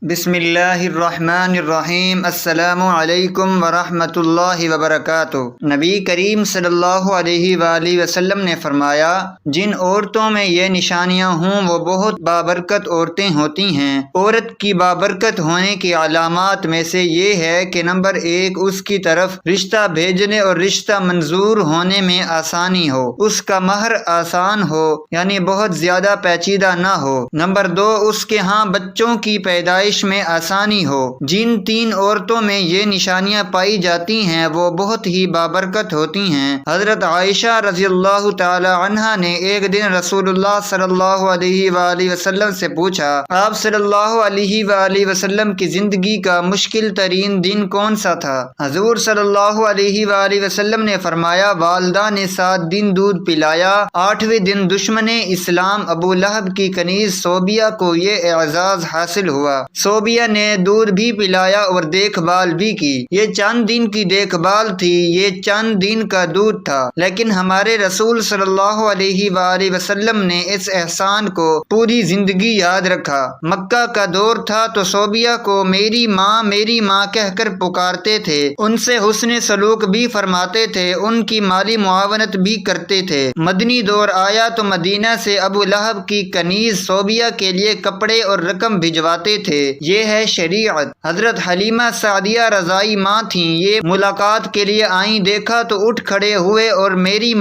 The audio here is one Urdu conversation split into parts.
بسم اللہ الرحمن الرحیم۔ السلام علیکم ورحمۃ اللہ وبرکاتہ۔ نبی کریم صلی اللہ علیہ وآلہ وسلم نے فرمایا، جن عورتوں میں یہ نشانیاں ہوں وہ بہت بابرکت عورتیں ہوتی ہیں۔ عورت کی بابرکت ہونے کی علامات میں سے یہ ہے کہ نمبر 1، اس کی طرف رشتہ بھیجنے اور رشتہ منظور ہونے میں آسانی ہو، اس کا مہر آسان ہو، یعنی بہت زیادہ پیچیدہ نہ ہو۔ نمبر 2، اس کے ہاں بچوں کی پیدائش میں آسانی ہو۔ جن 3 عورتوں میں یہ نشانیاں پائی جاتی ہیں وہ بہت ہی بابرکت ہوتی ہیں۔ حضرت عائشہ رضی اللہ تعالی عنہا نے ایک دن رسول اللہ صلی اللہ علیہ وآلہ وسلم سے پوچھا، آپ صلی اللہ علیہ وآلہ وسلم کی زندگی کا مشکل ترین دن کون سا تھا؟ حضور صلی اللہ علیہ وآلہ وسلم نے فرمایا، والدہ نے 7 دن دودھ پلایا، 8ویں دن دشمن اسلام ابو لہب کی کنیز صوبیہ کو یہ اعزاز حاصل ہوا۔ صوبیہ نے دودھ بھی پلایا اور دیکھ بھال بھی کی۔ یہ چند دن کی دیکھ بھال تھی، یہ چند دن کا دودھ تھا، لیکن ہمارے رسول صلی اللہ علیہ وآلہ وسلم نے اس احسان کو پوری زندگی یاد رکھا۔ مکہ کا دور تھا تو صوبیہ کو میری ماں کہہ کر پکارتے تھے، ان سے حسن سلوک بھی فرماتے تھے، ان کی مالی معاونت بھی کرتے تھے۔ مدنی دور آیا تو مدینہ سے ابو لہب کی کنیز صوبیہ کے لیے کپڑے اور رقم بھجواتے تھے۔ یہ ہے شریعت۔ حضرت حلیمہ سعدیہ رضائی ماں تھیں، یہ ملاقات کے لیے آئیں، دیکھا تو اٹھ کھڑے ہوئے اور میری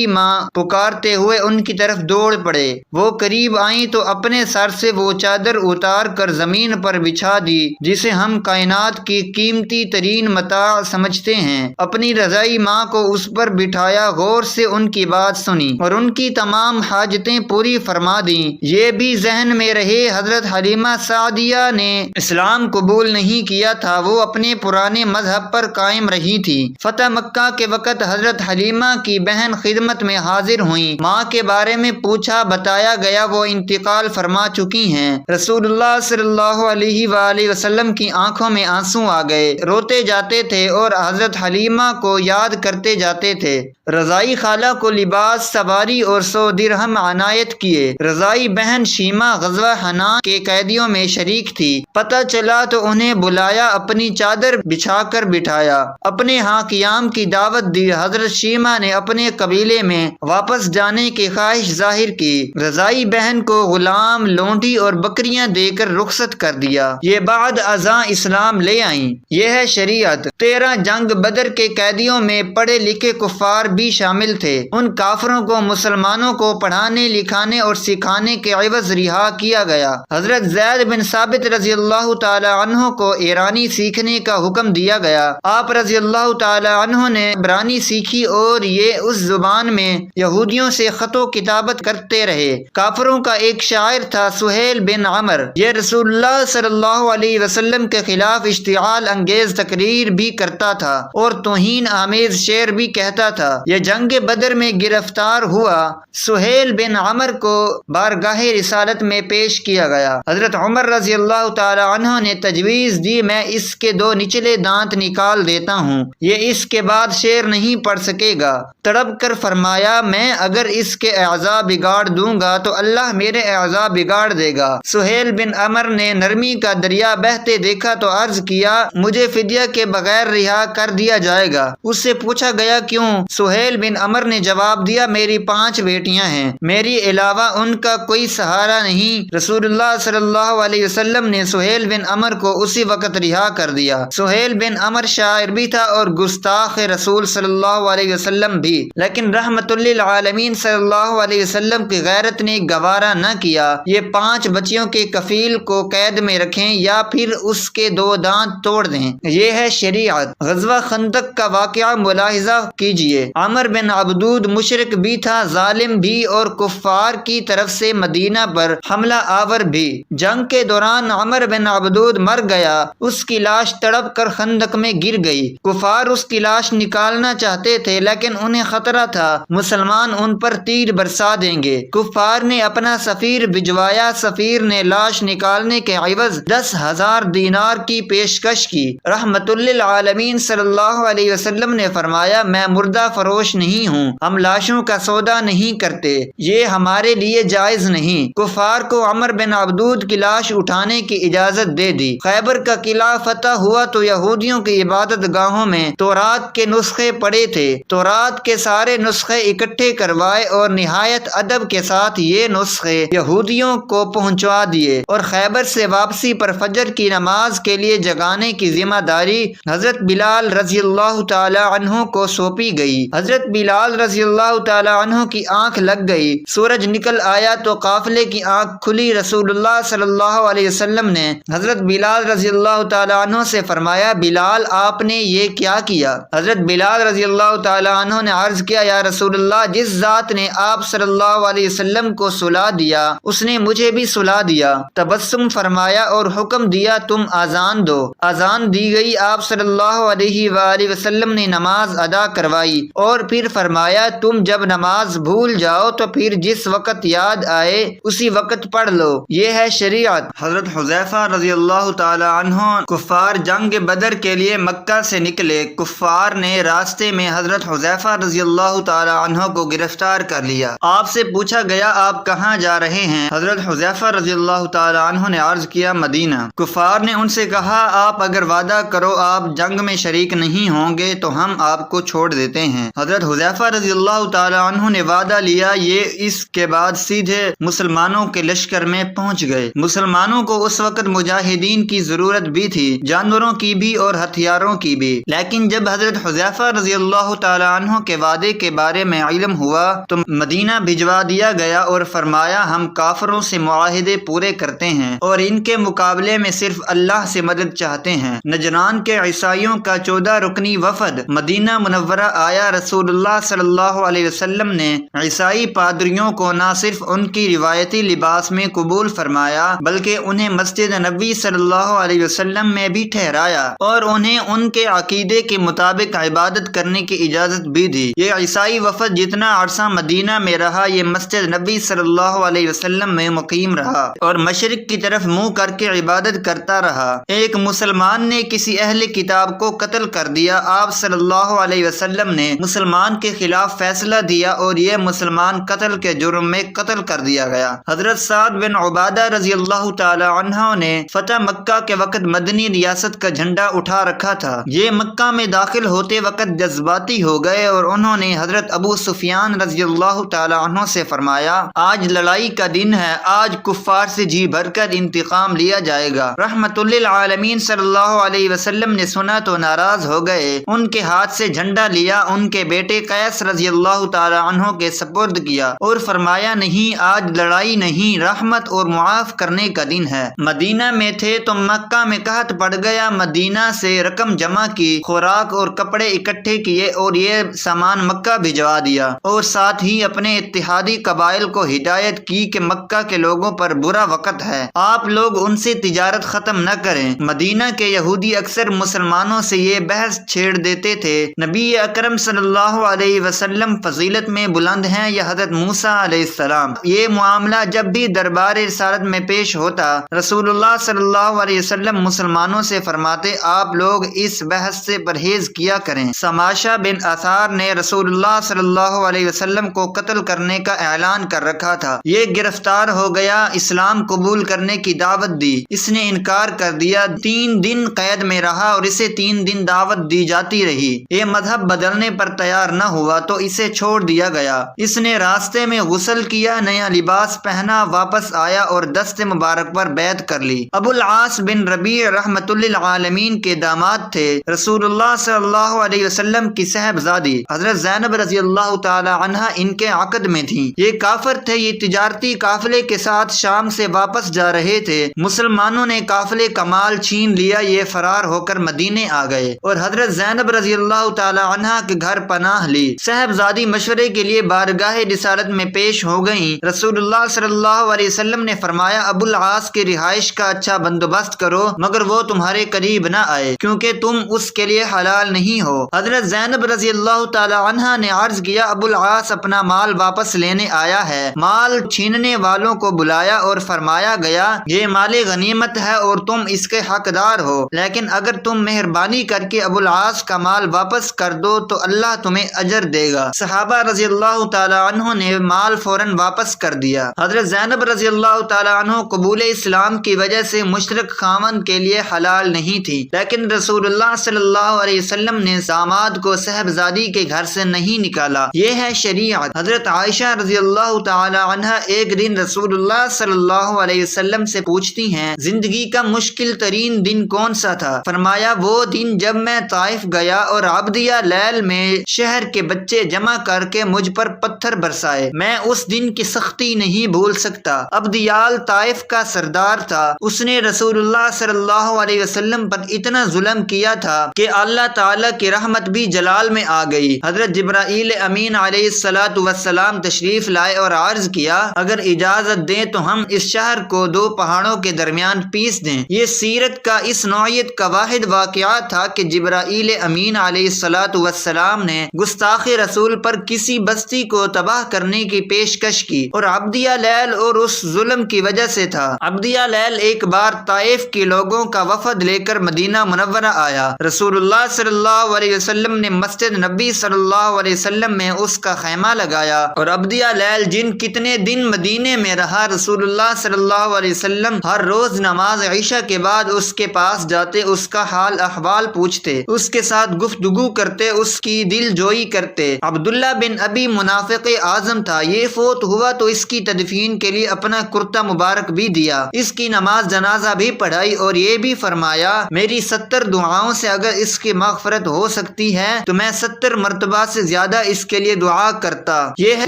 ماں پکارتے ہوئے ان کی طرف دوڑ پڑے۔ وہ قریب آئیں تو اپنے سر سے وہ چادر اتار کر زمین پر بچھا دی جسے ہم کائنات کی قیمتی ترین متاع سمجھتے ہیں۔ اپنی رضائی ماں کو اس پر بٹھایا، غور سے ان کی بات سنی اور ان کی تمام حاجتیں پوری فرما دیں۔ یہ بھی ذہن میں رہے، حضرت حلیمہ سعدیہ نے اسلام قبول نہیں کیا تھا، وہ اپنے پرانے مذہب پر قائم رہی تھی۔ فتح مکہ کے وقت حضرت حلیمہ کی بہن خدمت میں حاضر ہوئیں، ماں کے بارے میں پوچھا، بتایا گیا وہ انتقال فرما چکی ہیں۔ رسول اللہ صلی اللہ علیہ وآلہ وسلم کی آنکھوں میں آنسو آ گئے، روتے جاتے تھے اور حضرت حلیمہ کو یاد کرتے جاتے تھے۔ رضائی خالہ کو لباس، سواری اور 100 درہم عنایت کیے۔ رضائی بہن شیمہ غزوہ حنان کے قیدیوں میں شریک تھی، پتہ چلا تو انہیں بلایا، اپنی چادر بچھا کر بٹھایا، اپنے ہاں قیام کی دعوت دی۔ حضرت شیمہ نے اپنے قبیلے میں واپس جانے کی خواہش ظاہر کی۔ رضائی بہن کو غلام، لونڈی اور بکریاں دے کر رخصت کر دیا۔ یہ بعد ازاں اسلام لے آئیں۔ یہ ہے شریعت۔ 13 جنگ بدر کے قیدیوں میں پڑھے لکھے کفار بھی شامل تھے۔ ان کافروں کو مسلمانوں کو پڑھانے، لکھانے اور سکھانے کے عوض رہا کیا گیا۔ حضرت زید بن ثابت رضی اللہ تعالی عنہ کو ایرانی سیکھنے کا حکم دیا گیا۔ آپ رضی اللہ تعالی عنہ نے عبرانی سیکھی اور یہ اس زبان میں یہودیوں سے خط و کتابت کرتے رہے۔ کافروں کا ایک شاعر تھا سہیل بن عمر، یہ رسول اللہ صلی اللہ علیہ وسلم کے خلاف اشتعال انگیز تقریر بھی کرتا تھا اور توہین آمیز شعر بھی کہتا تھا۔ یہ جنگ بدر میں گرفتار ہوا۔ سہیل بن عمر کو بارگاہ رسالت میں پیش کیا گیا۔ حضرت عمر رضی اللہ تعالی عنہ نے تجویز دی، میں اس کے 2 نچلے دانت نکال دیتا ہوں، یہ اس کے بعد شعر نہیں پڑھ سکے گا۔ تڑپ کر فرمایا، میں اگر اس کے اعضاء بگاڑ دوں گا تو اللہ میرے اعضاء بگاڑ دے گا۔ سہیل بن عمر نے نرمی کا دریا بہتے دیکھا تو عرض کیا، مجھے فدیہ کے بغیر رہا کر دیا جائے گا۔ اس سے پوچھا گیا کیوں؟ سہیل بن عمر نے جواب دیا، میری 5 بیٹیاں ہیں، میری علاوہ ان کا کوئی سہارا نہیں۔ رسول اللہ صلی اللہ علیہ وسلم نے سہیل بن عمر کو اسی وقت رہا کر دیا۔ سہیل بن عمر شاعر بھی تھا اور گستاخ رسول صلی اللہ علیہ وسلم بھی، لیکن رحمت للعالمین صلی اللہ علیہ وسلم کی غیرت نے گوارا نہ کیا۔ یہ 5 بچیوں کے کفیل کو قید میں رکھیں یا پھر اس کے 2 دانت توڑ دیں۔ یہ ہے شریعت۔ غزوہ خندق کا واقعہ ملاحظہ کیجئے۔ عمر بن عبدود مشرک بھی تھا، ظالم بھی اور کفار کی طرف سے مدینہ پر حملہ آور بھی۔ جنگ کے دوران عمر بن عبدود مر گیا، اس کی لاش تڑپ کر خندق میں گر گئی۔ کفار اس کی لاش نکالنا چاہتے تھے لیکن انہیں خطرہ تھا مسلمان ان پر تیر برسا دیں گے۔ کفار نے اپنا سفیر بھجوایا، سفیر نے لاش نکالنے کے عوض 10,000 دینار کی پیشکش کی۔ رحمت للعالمین صلی اللہ علیہ وسلم نے فرمایا، میں مردہ فروش نہیں ہوں، ہم لاشوں کا سودا نہیں کرتے، یہ ہمارے لیے جائز نہیں۔ کفار کو عمر بن عبدود کی لاش اٹھانے کی اجازت دے دی۔ خیبر کا قلعہ فتح ہوا تو یہودیوں کی عبادت گاہوں میں تورات کے نسخے پڑے تھے۔ تورات کے سارے نسخے اکٹھے کروائے اور نہایت ادب کے ساتھ یہ نسخے یہودیوں کو پہنچوا دیے، اور خیبر سے واپسی پر فجر کی نماز کے لیے جگانے کی ذمہ داری حضرت بلال رضی اللہ تعالی عنہ کو سونپی گئی۔ حضرت بلال رضی اللہ تعالی عنہ کی آنکھ لگ گئی، سورج نکل آیا تو قافلے کی آنکھ کھلی۔ رسول اللہ صلی اللہ علیہ وسلم نے حضرت بلال رضی اللہ تعالی عنہ سے فرمایا، بلال آپ نے یہ کیا کیا؟ حضرت بلال رضی اللہ تعالی عنہ نے عرض کیا، یا رسول اللہ، جس ذات نے آپ صلی اللہ علیہ وسلم کو سلا دیا اس نے مجھے بھی سلا دیا۔ تبسم فرمایا اور حکم دیا، تم آذان دو۔ آذان دی گئی، آپ صلی اللہ علیہ وآلہ وسلم نے نماز ادا کروائی اور پھر فرمایا، تم جب نماز بھول جاؤ تو پھر جس وقت یاد آئے اسی وقت پڑھ لو، یہ ہے شریعت۔ حضرت حذیفہ رضی اللہ تعالی عنہ کفار جنگ بدر کے لیے مکہ سے نکلے۔ کفار نے راستے میں حضرت حذیفہ رضی اللہ تعالی عنہ کو گرفتار کر لیا۔ آپ سے پوچھا گیا، آپ کہاں جا رہے ہیں؟ حضرت حذیفہ رضی اللہ تعالی عنہ نے عرض کیا، مدینہ۔ کفار نے ان سے کہا، آپ اگر وعدہ کرو آپ جنگ میں شریک نہیں ہوں گے تو ہم آپ کو چھوڑ دیتے ہیں۔ حضرت حذیفہ رضی اللہ تعالی عنہ نے وعدہ لیا۔ یہ اس کے بعد سیدھے مسلمانوں کے لشکر میں پہنچ گئے۔ مسلمانوں کو اس وقت مجاہدین کی ضرورت بھی تھی، جانوروں کی بھی اور ہتھیاروں کی بھی، لیکن جب حضرت حذیفہ رضی اللہ تعالی عنہ کے وعدے کے بارے میں علم ہوا تو مدینہ بھجوا دیا گیا اور فرمایا، ہم کافروں سے معاہدے پورے کرتے ہیں اور ان کے مقابلے میں صرف اللہ سے مدد چاہتے ہیں۔ نجران کے عیسائیوں کا 14 رکنی وفد مدینہ منورہ آیا۔ رسول اللہ صلی اللہ علیہ وسلم نے عیسائی پادریوں کو نہ صرف ان کی روایتی لباس میں قبول فرمایا بلکہ انہیں مسجد نبوی صلی اللہ علیہ وسلم میں بھی ٹھہرایا اور انہیں ان کے عقیدے کے مطابق عبادت کرنے کی اجازت بھی دی۔ یہ عیسائی وفد جتنا عرصہ مدینہ میں رہا یہ مسجد نبوی صلی اللہ علیہ وسلم میں مقیم رہا اور مشرق کی طرف منہ کر کے عبادت کرتا رہا۔ ایک مسلمان نے کسی اہل کتاب کو قتل کر دیا۔ آپ صلی اللہ علیہ وسلم نے مسلمان کے خلاف فیصلہ دیا اور یہ مسلمان قتل کے جرم میں قتل کر دیا گیا۔ حضرت سعد بن عبادہ رضی اللہ تعالی عنہ نے فتح مکہ کے وقت مدنی ریاست کا جھنڈا اٹھا رکھا تھا۔ یہ مکہ میں داخل ہوتے وقت جذباتی ہو گئے اور انہوں نے حضرت ابو سفیان رضی اللہ تعالی عنہ سے فرمایا، آج لڑائی کا دن ہے، آج کفار سے جی بھر کر انتقام لیا جائے گا۔ رحمت للعالمین صلی اللہ علیہ وسلم نے سنا تو ناراض ہو گئے، ان کے ہاتھ سے جھنڈا لیا، ان کے بیٹے قیس رضی اللہ تعالی عنہ کے سپرد کیا اور فرمایا، نہیں، آج لڑائی نہیں، رحمت اور معاف کرنے کا دن ہے۔ مدینہ میں تھے تو مکہ میں قحط پڑ گیا۔ مدینہ سے رقم جمع کی، خوراک اور کپڑے اکٹھے کیے اور یہ سامان مکہ بھجوا دیا اور ساتھ ہی اپنے اتحادی قبائل کو ہدایت کی کہ مکہ کے لوگوں پر برا وقت ہے، آپ لوگ ان سے تجارت ختم نہ کریں۔ مدینہ کے یہودی اکثر مسلمانوں سے یہ بحث چھیڑ دیتے تھے، نبی اکرم صلی اللہ علیہ وسلم فضیلت میں بلند ہیں یا حضرت موسیٰ علیہ السلام۔ یہ معاملہ جب بھی دربار رسالت میں پیش ہوتا رسول اللہ صلی اللہ علیہ وسلم مسلمانوں سے فرماتے، آپ لوگ اس بحث سے پرہیز کیا کریں۔ سماشہ بن اثار نے رسول اللہ صلی اللہ علیہ وسلم کو قتل کرنے کا اعلان کر رکھا تھا۔ یہ گرفتار ہو گیا، اسلام قبول کرنے کی دعوت دی، اس نے انکار کر دیا۔ 3 دن قید میں رہا اور اسے 3 دن دعوت دی جاتی رہی۔ یہ مذہب بدلنے پر تیار نہ ہوا تو اسے چھوڑ دیا گیا۔ اس نے راستے میں غسل کیا، نیا لباس پہنا، واپس آیا اور دست مبارک پر بیعت کر لی۔ ابو العاص بن ربیع رحمت للعالمین کے داماد تھے۔ رسول اللہ صلی اللہ علیہ وسلم کی صاحبزادی حضرت زینب رضی اللہ تعالی عنہ ان کے عقد میں تھی۔ یہ کافر تھے، یہ تجارتی قافلے کے ساتھ شام سے واپس جا رہے تھے۔ مسلمانوں نے قافلے کا مال چھین لیا، یہ فرار ہو کر مدینے آ گئے اور حضرت زینب رضی اللہ تعالی عنہ کے گھر پناہ لی۔ صاحبزادی مشورے کے لیے بارگاہ رسالت میں پیش ہو گئیں۔ رسول اللہ صلی اللہ علیہ وسلم نے فرمایا، ابو العاص کی رہائش کا اچھا بندوبست کرو مگر وہ تمہارے قریب نہ آئے کیونکہ تم اس کے لیے حلال نہیں ہو۔ حضرت زینب رضی اللہ تعالی عنہ نے عرض کیا، ابو العاص اپنا مال واپس لینے آیا ہے۔ مال چھیننے والوں کو بلایا اور فرمایا گیا، یہ مال غنیمت ہے اور تم اس کے حقدار ہو، لیکن اگر تم مہربانی کر کے ابو العاص کا مال واپس کر دو تو اللہ تمہیں اجر دے گا۔ صحابہ رضی اللہ تعالی عنہ نے مال فوراً واپس کر دیا۔ حضرت زینب رضی اللہ تعالی عنہ قبول اسلام حرام کی وجہ سے مشرک خاوند کے لیے حلال نہیں تھی، لیکن رسول اللہ صلی اللہ علیہ وسلم نے داماد کو صاحبزادی کے گھر سے نہیں نکالا۔ یہ ہے شریعت۔ حضرت عائشہ رضی اللہ تعالی عنہا ایک دن رسول اللہ صلی اللہ علیہ وسلم سے پوچھتی ہیں، زندگی کا مشکل ترین دن کون سا تھا؟ فرمایا، وہ دن جب میں طائف گیا اور عبدیہ لیل میں شہر کے بچے جمع کر کے مجھ پر پتھر برسائے۔ میں اس دن کی سختی نہیں بھول سکتا۔ عبدیال طائف کا سردار تھا، اس نے رسول اللہ صلی اللہ علیہ وسلم پر اتنا ظلم کیا تھا کہ اللہ تعالی کی رحمت بھی جلال میں آ گئی۔ حضرت جبرائیل امین علیہ السلام تشریف لائے اور عرض کیا، اگر اجازت دیں تو ہم اس شہر کو دو پہاڑوں کے درمیان پیس دیں۔ یہ سیرت کا اس نوعیت کا واحد واقعہ تھا کہ جبرائیل امین علیہ السلام نے گستاخ رسول پر کسی بستی کو تباہ کرنے کی پیشکش کی، اور عبدیہ لیل اور اس ظلم کی وجہ سے تھا۔ عبدیہ لیل ایک بار طائف کے لوگوں کا وفد لے کر مدینہ منورہ آیا۔ رسول اللہ صلی اللہ علیہ وسلم نے مسجد نبی صلی اللہ علیہ وسلم میں اس کا خیمہ لگایا، اور عبدیہ لیل جن کتنے دن مدینے میں رہا، رسول اللہ صلی اللہ علیہ وسلم ہر روز نماز عشاء کے بعد اس کے پاس جاتے، اس کا حال احوال پوچھتے، اس کے ساتھ گفتگو کرتے، اس کی دل جوئی کرتے۔ عبداللہ بن ابی منافق اعظم تھا، یہ فوت ہوا تو اس کی تدفین کے لیے اپنا کرتا مبارک بھی دیا، اس کی نماز جنازہ بھی پڑھائی، اور یہ بھی فرمایا، میری 70 دعاؤں سے اگر اس کی مغفرت ہو سکتی ہے تو میں 70 مرتبہ سے زیادہ اس کے لیے دعا کرتا۔ یہ ہے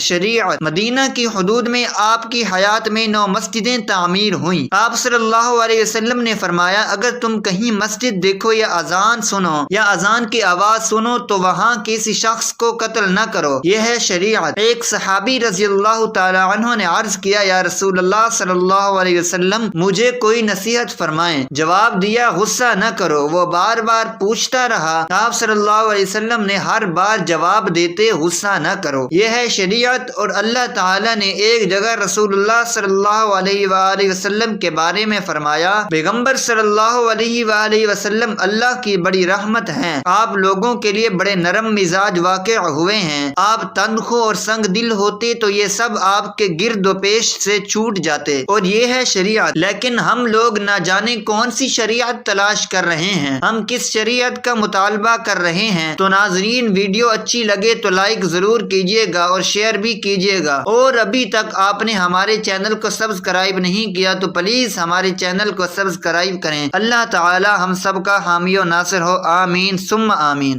شریعت۔ مدینہ کی حدود میں آپ کی حیات میں 9 مسجدیں تعمیر ہوئیں۔ آپ صلی اللہ علیہ وسلم نے فرمایا، اگر تم کہیں مسجد دیکھو یا اذان سنو یا اذان کی آواز سنو تو وہاں کسی شخص کو قتل نہ کرو۔ یہ ہے شریعت۔ ایک صحابی رضی اللہ تعالی عنہ نے عرض کیا، یا رسول اللہ صلی اللہ علیہ وسلم، مجھے کوئی نصیحت فرمائیں۔ جواب دیا، غصہ نہ کرو۔ وہ بار بار پوچھتا رہا، آپ صلی اللہ علیہ وسلم نے ہر بار جواب دیتے، غصہ نہ کرو۔ یہ ہے شریعت۔ اور اللہ تعالی نے ایک جگہ رسول اللہ صلی اللہ علیہ وآلہ وسلم کے بارے میں فرمایا، پیغمبر صلی اللہ علیہ وآلہ وسلم اللہ کی بڑی رحمت ہیں، آپ لوگوں کے لیے بڑے نرم مزاج واقع ہوئے ہیں، آپ تنخو اور سنگ دل ہوتے تو یہ سب آپ کے گرد و پیش سے چھوٹ جاتے۔ اور یہ ہے شریعت۔ لیکن ہم لوگ نہ جانے کون سی شریعت تلاش کر رہے ہیں، ہم کس شریعت کا مطالبہ کر رہے ہیں۔ تو ناظرین، ویڈیو اچھی لگے تو لائک ضرور کیجیے گا اور شیئر بھی کیجیے گا، اور ابھی تک آپ نے ہمارے چینل کو سبسکرائب نہیں کیا تو پلیز ہمارے چینل کو سبسکرائب کریں۔ اللہ تعالی ہم سب کا حامی و ناصر ہو، آمین ثم آمین۔